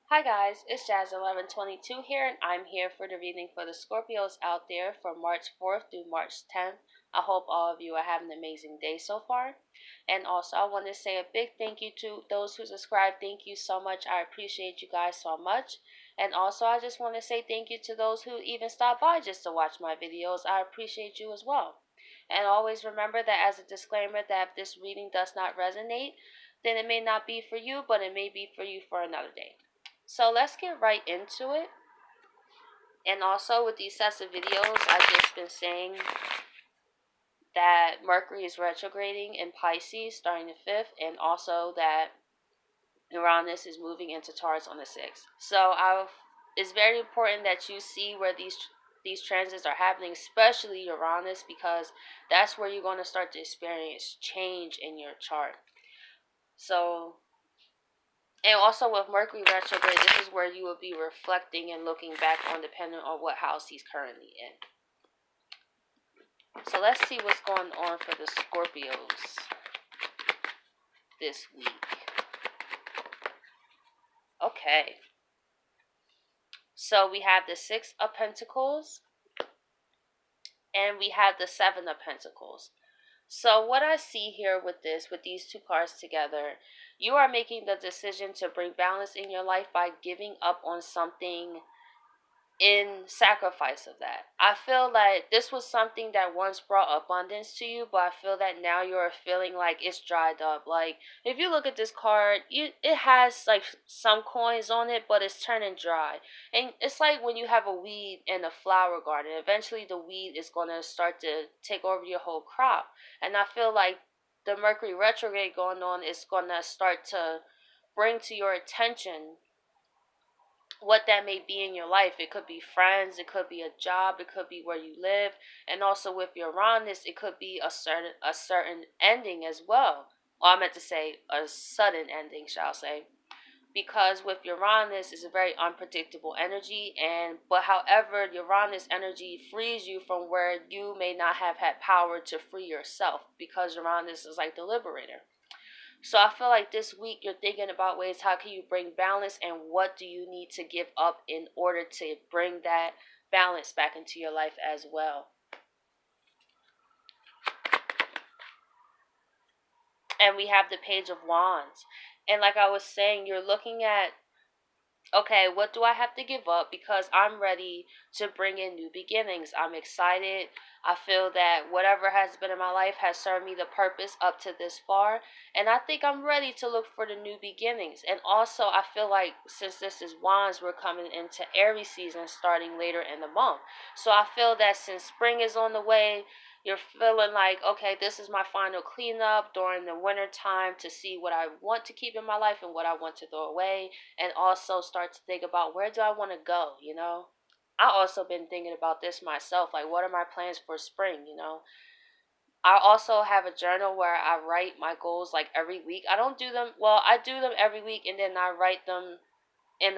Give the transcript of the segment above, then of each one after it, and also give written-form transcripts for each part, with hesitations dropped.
Hi guys, it's Jazz1122 here, and I'm here for the reading for the Scorpios out there from March 4th through March 10th. I hope all of you are having an amazing day so far. And also, I want to say a big thank you to those who subscribe. Thank you so much. I appreciate you guys so much. And also, I just want to say thank you to those who even stop by just to watch my videos. I appreciate you as well. And always remember that as a disclaimer that if this reading does not resonate, then it may not be for you, but it may be for you for another day. So let's get right into it. And also with these sets of videos, I've just been saying that Mercury is retrograding in Pisces starting the 5th, and also that Uranus is moving into Taurus on the 6th. So it's very important that you see where these transits are happening, especially Uranus, because that's where you're going to start to experience change in your chart. So, and also with Mercury retrograde, this is where you will be reflecting and looking back on depending on what house he's currently in. So let's see what's going on for the Scorpios this week. Okay. So we have the Six of Pentacles and we have the Seven of Pentacles. So what I see here with these two cards together, you are making the decision to bring balance in your life by giving up on something in sacrifice of that. I feel like this was something that once brought abundance to you, but I feel that now you're feeling like it's dried up. Like if you look at this card, it has like some coins on it, but it's turning dry. And it's like when you have a weed in a flower garden, eventually the weed is going to start to take over your whole crop. And I feel like the Mercury retrograde going on is going to start to bring to your attention what that may be in your life. It could be friends, it could be a job, it could be where you live, and also with Uranus, it could be a certain ending as well. Or I meant to say a sudden ending, shall I say? Because with Uranus is a very unpredictable energy, but however, Uranus energy frees you from where you may not have had power to free yourself, because Uranus is like the liberator. So I feel like this week you're thinking about ways how can you bring balance and what do you need to give up in order to bring that balance back into your life as well. And we have the Page of Wands. And like I was saying, you're looking at, okay, what do I have to give up? Because I'm ready to bring in new beginnings. I'm excited. I feel that whatever has been in my life has served me the purpose up to this far. And I think I'm ready to look for the new beginnings. And also, I feel like since this is Wands, we're coming into Aries season starting later in the month. So I feel that since spring is on the way, you're feeling like, okay, this is my final cleanup during the winter time to see what I want to keep in my life and what I want to throw away, and also start to think about where do I want to go, I also been thinking about this myself, like what are my plans for spring. I also have a journal where I write my goals like every week. I don't do them, well, I do them every week and then I write them in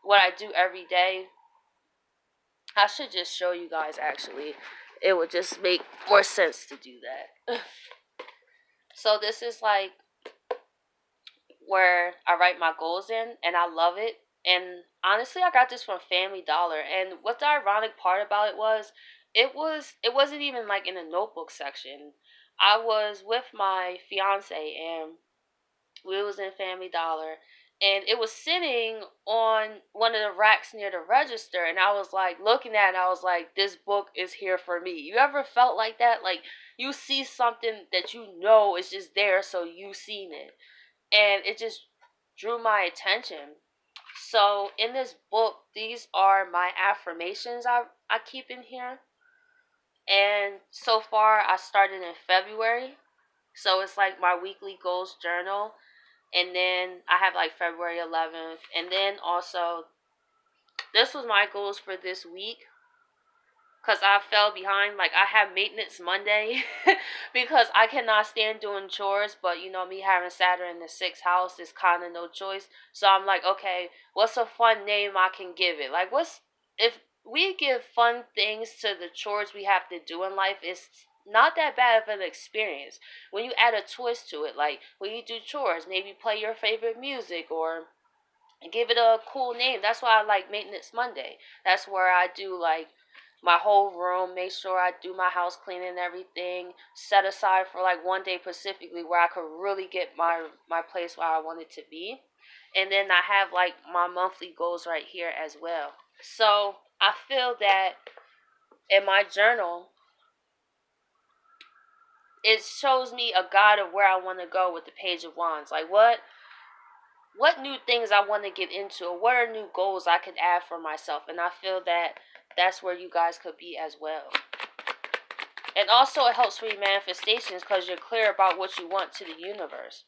what I do every day. I should just show you guys actually. It would just make more sense to do that. So this is like where I write my goals in, and I love it. And honestly, I got this from Family Dollar. And what the ironic part about it wasn't even like in the notebook section. I was with my fiance and we was in Family Dollar, and it was sitting on one of the racks near the register, and I was like looking at it, and I was like, this book is here for me. You ever felt like that? Like you see something that you know is just there, so you seen it, and it just drew my attention. So in this book, these are my affirmations I keep in here. And so far I started in February. So it's like my weekly goals journal. And then I have like February 11th. And then also, this was my goals for this week. Because I fell behind. Like, I have maintenance Monday. Because I cannot stand doing chores. But, me having Saturn in the 6th house is kind of no choice. So I'm like, okay, what's a fun name I can give it? Like, if we give fun things to the chores we have to do in life, it's not that bad of an experience. When you add a twist to it, like, when you do chores, maybe play your favorite music or Give it a cool name. That's why I like Maintenance Monday. That's where I do like my whole room, make sure I do my house cleaning and everything, set aside for like one day specifically where I could really get my place where I want it to be. And then I have like my monthly goals right here as well. So I feel that in my journal, it shows me a guide of where I want to go with the Page of Wands. Like what new things I want to get into, or what are new goals I could add for myself. And I feel that that's where you guys could be as well. And also it helps for your manifestations because you're clear about what you want to the universe.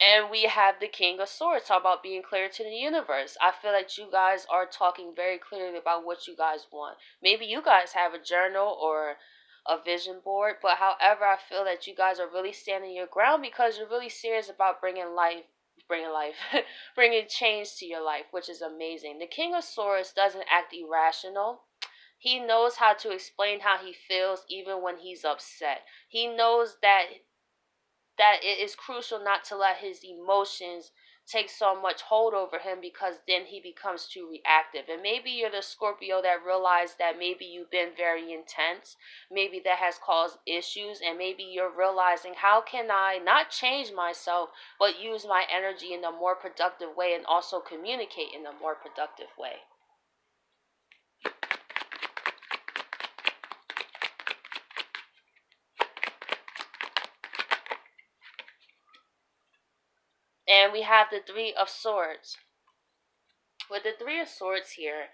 And we have the King of Swords talk about being clear to the universe. I feel like you guys are talking very clearly about what you guys want. Maybe you guys have a journal or a vision board, but however, I feel that you guys are really standing your ground because you're really serious about bringing change to your life, which is amazing. The King of Swords doesn't act irrational. He knows how to explain how he feels even when he's upset. He knows that it is crucial not to let his emotions take so much hold over him because then he becomes too reactive. And maybe you're the Scorpio that realized that maybe you've been very intense, maybe that has caused issues, and maybe you're realizing how can I not change myself but use my energy in a more productive way and also communicate in a more productive way. And we have the Three of Swords. With the Three of Swords here,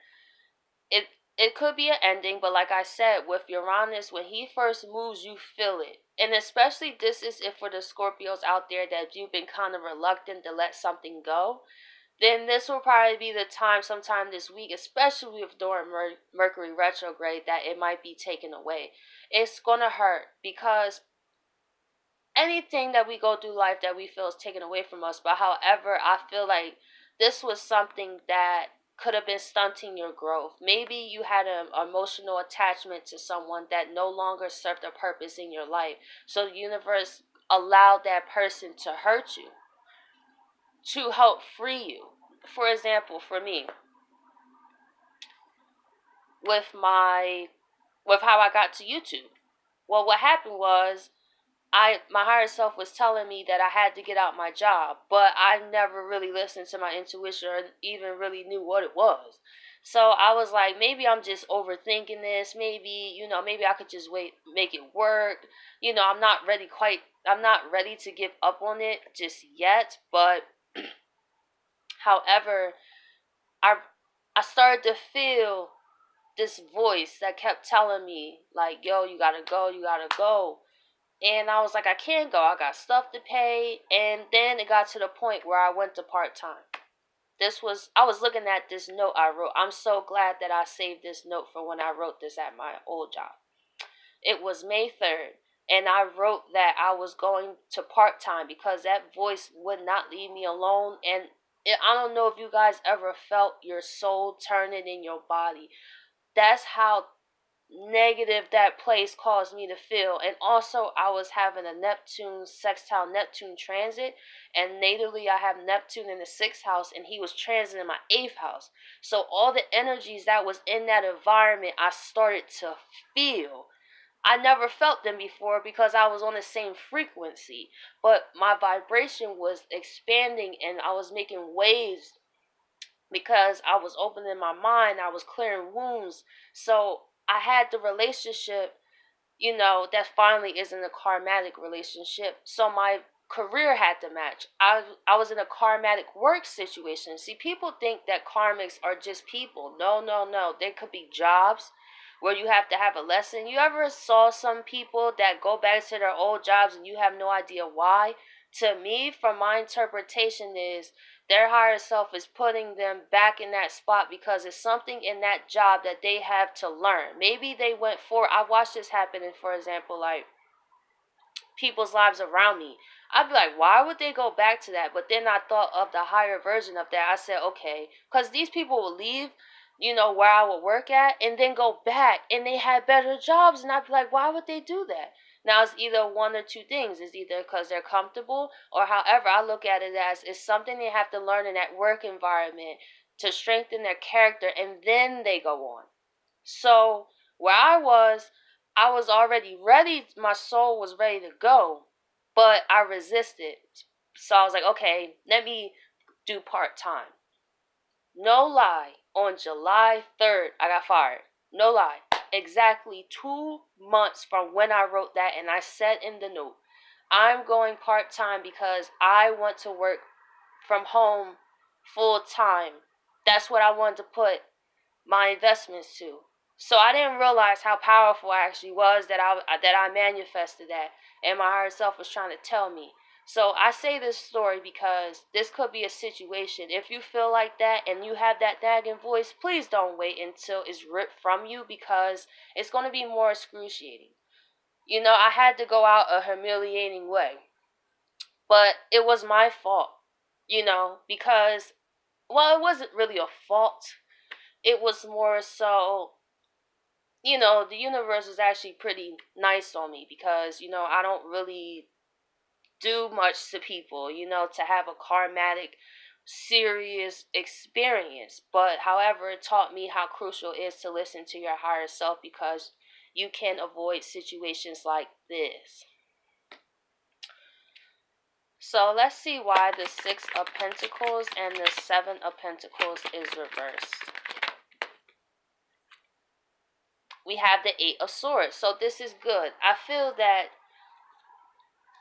it it could be an ending, but like I said, with Uranus, when he first moves, you feel it. And especially this is if for the Scorpios out there that you've been kind of reluctant to let something go, then this will probably be the time sometime this week, especially with during Mercury retrograde, that it might be taken away. It's gonna hurt because anything that we go through life that we feel is taken away from us. But however, I feel like this was something that could have been stunting your growth. Maybe you had an emotional attachment to someone that no longer served a purpose in your life. So the universe allowed that person to hurt you to help free you. For example, for me, with how I got to YouTube. Well, what happened was my higher self was telling me that I had to get out my job, but I never really listened to my intuition or even really knew what it was. So I was like, maybe I'm just overthinking this. Maybe, maybe I could just wait, make it work. I'm not ready to give up on it just yet. But however, I, I started to feel this voice that kept telling me like, yo, you gotta go, you gotta go. And I was like, I can't go. I got stuff to pay. And then it got to the point where I went to part-time. I was looking at this note I wrote. I'm so glad that I saved this note for when I wrote this at my old job. It was May 3rd. And I wrote that I was going to part-time because that voice would not leave me alone. And I don't know if you guys ever felt your soul turning in your body. That's how negative that place caused me to feel. And also I was having a Neptune sextile Neptune transit, and natively I have Neptune in the 6th house and he was transiting my 8th house. So all the energies that was in that environment I started to feel. I never felt them before because I was on the same frequency, but my vibration was expanding and I was making waves because I was opening my mind, I was clearing wounds. So I had the relationship, that finally isn't a karmatic relationship. So my career had to match. I was in a karmatic work situation. See, people think that karmics are just people. No, no, no. There could be jobs where you have to have a lesson. You ever saw some people that go back to their old jobs and you have no idea why? To me, from my interpretation is their higher self is putting them back in that spot because it's something in that job that they have to learn. Maybe they went for, I watched this happen in, for example, like people's lives around me. I'd be like, why would they go back to that? But then I thought of the higher version of that. I said, okay, because these people will leave, where I would work at and then go back and they had better jobs. And I'd be like, why would they do that? Now it's either one or two things. It's either because they're comfortable, or however I look at it as it's something they have to learn in that work environment to strengthen their character, and then they go on. So where I was already ready. My soul was ready to go, but I resisted. So I was like, okay, let me do part time. No lie, on July 3rd, I got fired. No lie. Exactly 2 months from when I wrote that, and I said in the note, I'm going part time because I want to work from home full time. That's what I wanted to put my investments to. So I didn't realize how powerful I actually was, that I manifested that, and my higher self was trying to tell me. So I say this story because this could be a situation. If you feel like that and you have that nagging voice, please don't wait until it's ripped from you, because it's going to be more excruciating. I had to go out a humiliating way, but it was my fault, because, well, it wasn't really a fault. It was more so, the universe is actually pretty nice on me, because, I don't really do much to people, to have a karmatic, serious experience. But however, it taught me how crucial it is to listen to your higher self, because you can avoid situations like this. So let's see why the Six of Pentacles and the Seven of Pentacles is reversed. We have the Eight of Swords. So this is good. I feel that,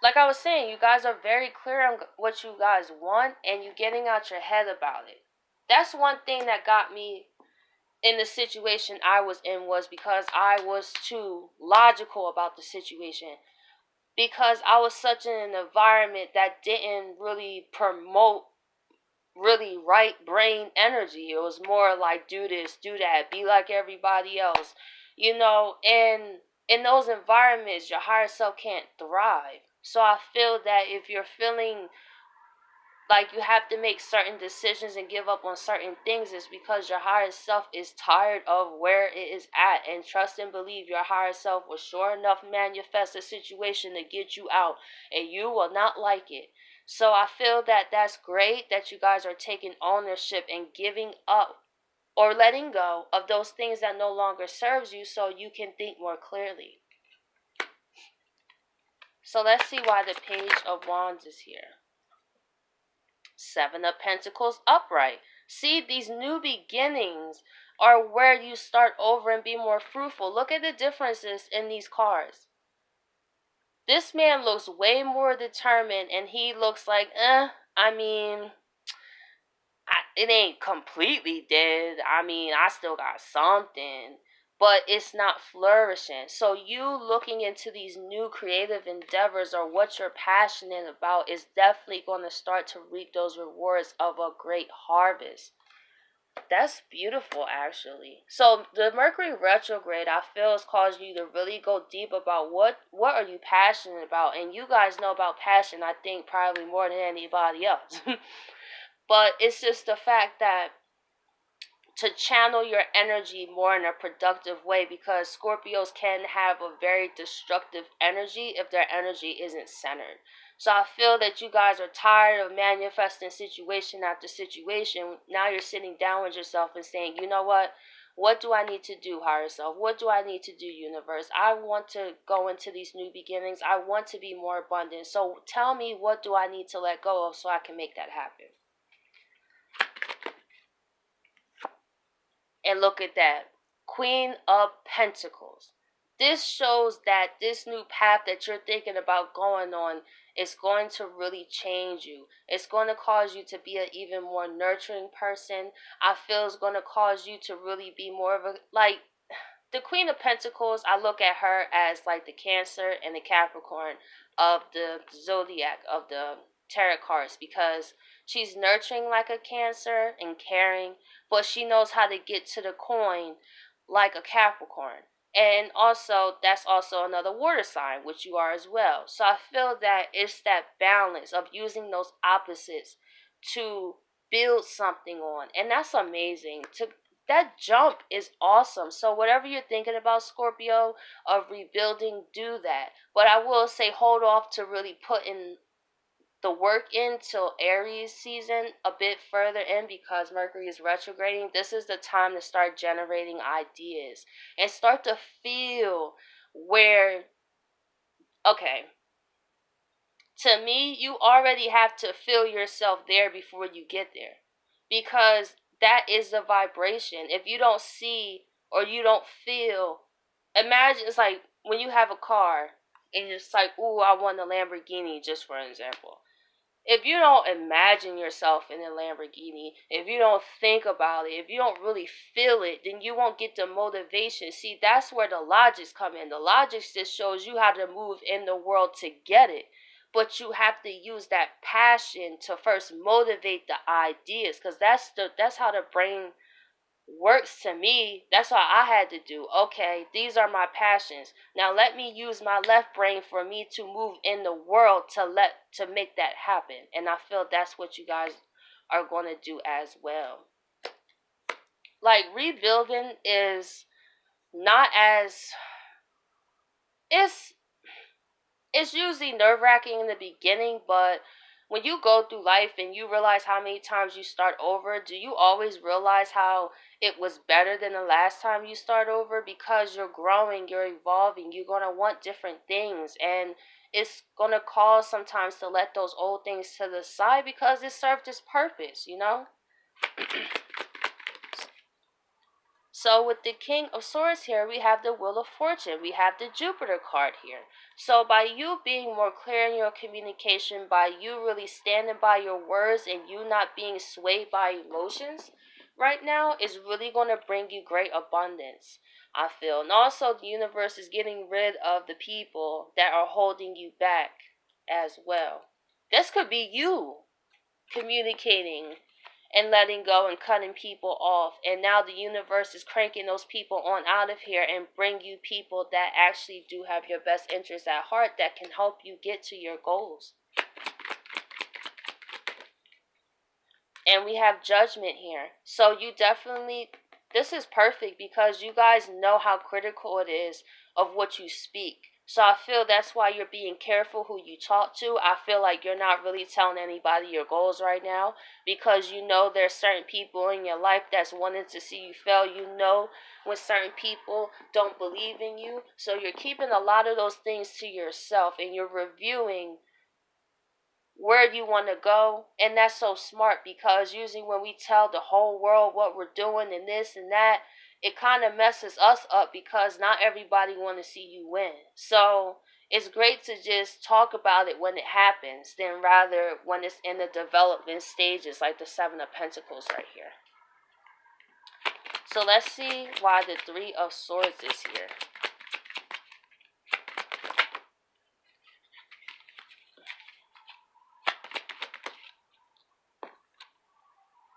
like I was saying, you guys are very clear on what you guys want, and you getting out your head about it. That's one thing that got me in the situation I was in, was because I was too logical about the situation. Because I was such in an environment that didn't really promote really right brain energy. It was more like, do this, do that, be like everybody else. And in those environments, your higher self can't thrive. So I feel that if you're feeling like you have to make certain decisions and give up on certain things, it's because your higher self is tired of where it is at. And trust and believe, your higher self will sure enough manifest a situation to get you out, and you will not like it. So I feel that that's great that you guys are taking ownership and giving up or letting go of those things that no longer serves you, so you can think more clearly. So let's see why the Page of Wands is here. Seven of Pentacles upright. See, these new beginnings are where you start over and be more fruitful. Look at the differences in these cards. This man looks way more determined, and he looks like, I mean, it ain't completely dead. I mean, I still got something, but it's not flourishing. So you looking into these new creative endeavors, or what you're passionate about, is definitely going to start to reap those rewards of a great harvest. That's beautiful, actually. So the Mercury retrograde, I feel, has caused you to really go deep about what are you passionate about. And you guys know about passion, I think, probably more than anybody else. But it's just the fact that to channel your energy more in a productive way, because Scorpios can have a very destructive energy if their energy isn't centered. So I feel that you guys are tired of manifesting situation after situation. Now you're sitting down with yourself and saying, you know what? What do I need to do, higher self? What do I need to do, universe? I want to go into these new beginnings. I want to be more abundant. So tell me, what do I need to let go of so I can make that happen? And look at that. Queen of Pentacles. This shows that this new path that you're thinking about going on is going to really change you. It's going to cause you to be an even more nurturing person. I feel it's going to cause you to really be more of a, like, the Queen of Pentacles, I look at her as like the Cancer and the Capricorn of the zodiac, of the tarot cards, because she's nurturing like a Cancer and caring, but she knows how to get to the coin like a Capricorn. And also, that's also another water sign, which you are as well. So I feel that it's that balance of using those opposites to build something on. And that's amazing. that jump is awesome. So whatever you're thinking about, Scorpio, of rebuilding, do that. But I will say hold off to really put in the work in till Aries season a bit further in, because Mercury is retrograding. This is the time to start generating ideas and start to feel where, okay, to me, you already have to feel yourself there before you get there, because that is the vibration. If you don't see or you don't feel, imagine it's like when you have a car and it's like, ooh, I want a Lamborghini, just for an example. If you don't imagine yourself in a Lamborghini, if you don't think about it, if you don't really feel it, then you won't get the motivation. See, that's where the logics come in. The logics just shows you how to move in the world to get it. But you have to use that passion to first motivate the ideas, because that's how the brain works to me. That's what I had to do. Okay, these are my passions. Now let me use my left brain for me to move in the world to make that happen. And I feel that's what you guys are going to do as well. Like, rebuilding is not as, it's it's usually nerve-wracking in the beginning, but when you go through life and you realize how many times you start over, do you always realize how it was better than the last time you start over? Because you're growing, you're evolving, you're going to want different things, and it's going to cause sometimes to let those old things to the side because it served its purpose, you know? So with the King of Swords here, we have the Wheel of Fortune. We have the Jupiter card here. So by you being more clear in your communication, by you really standing by your words and you not being swayed by emotions right now, is really going to bring you great abundance, I feel. And also the universe is getting rid of the people that are holding you back as well. This could be you communicating and letting go and cutting people off, and now the universe is cranking those people on out of here and bring you people that actually do have your best interests at heart, that can help you get to your goals. And we have Judgment here. So you definitely, this is perfect because you guys know how critical it is of what you speak. So I feel that's why you're being careful who you talk to. I feel like you're not really telling anybody your goals right now, because you know there's certain people in your life that's wanting to see you fail. You know when certain people don't believe in you. So you're keeping a lot of those things to yourself, and you're reviewing where you want to go. And that's so smart, because usually when we tell the whole world what we're doing and this and that, it kind of messes us up, because not everybody want to see you win. So it's great to just talk about it when it happens, than rather when it's in the development stages, like the Seven of Pentacles right here. So let's see why the Three of Swords is here.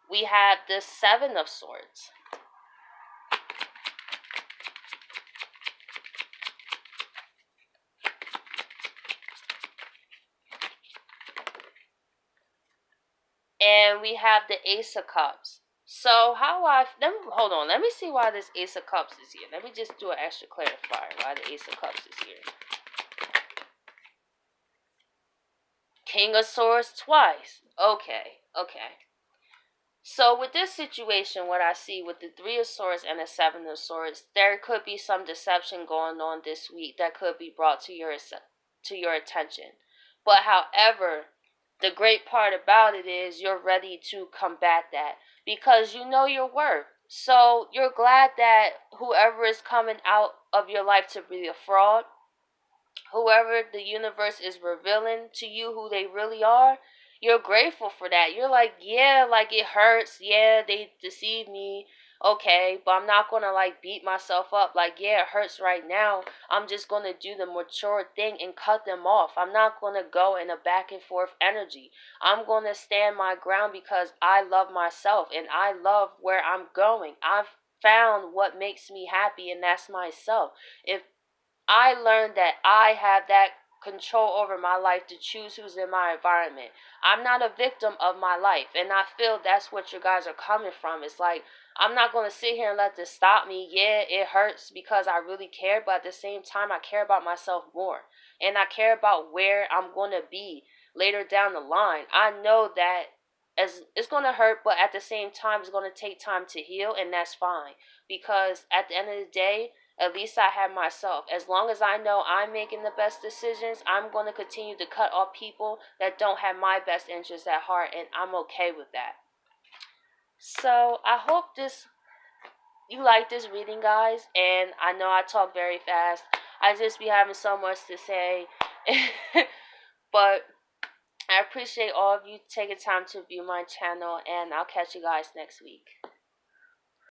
We have the Seven of Swords. And we have the Ace of Cups. So let me see why this Ace of Cups is here. Let me just do an extra clarifier why the Ace of Cups is here. King of Swords twice. Okay. So with this situation, what I see with the Three of Swords and the Seven of Swords, there could be some deception going on this week that could be brought to your attention. But however, the great part about it is you're ready to combat that, because you know your worth. So you're glad that whoever is coming out of your life to be a fraud, whoever the universe is revealing to you who they really are, you're grateful for that. You're like, yeah, like it hurts. Yeah, they deceived me. Okay, but I'm not going to like beat myself up. Like, yeah, it hurts right now. I'm just going to do the mature thing and cut them off. I'm not going to go in a back and forth energy. I'm going to stand my ground because I love myself and I love where I'm going. I've found what makes me happy, and that's myself. If I learned that I have that control over my life to choose who's in my environment. I'm not a victim of my life. And I feel that's what you guys are coming from. It's like, I'm not going to sit here and let this stop me. Yeah, it hurts because I really care, but at the same time, I care about myself more. And I care about where I'm going to be later down the line. I know that as it's going to hurt, but at the same time, it's going to take time to heal, and that's fine. Because at the end of the day, at least I have myself. As long as I know I'm making the best decisions, I'm going to continue to cut off people that don't have my best interests at heart, and I'm okay with that. So I hope you like this reading, guys. And I know I talk very fast. I just be having so much to say. But I appreciate all of you taking time to view my channel, and I'll catch you guys next week.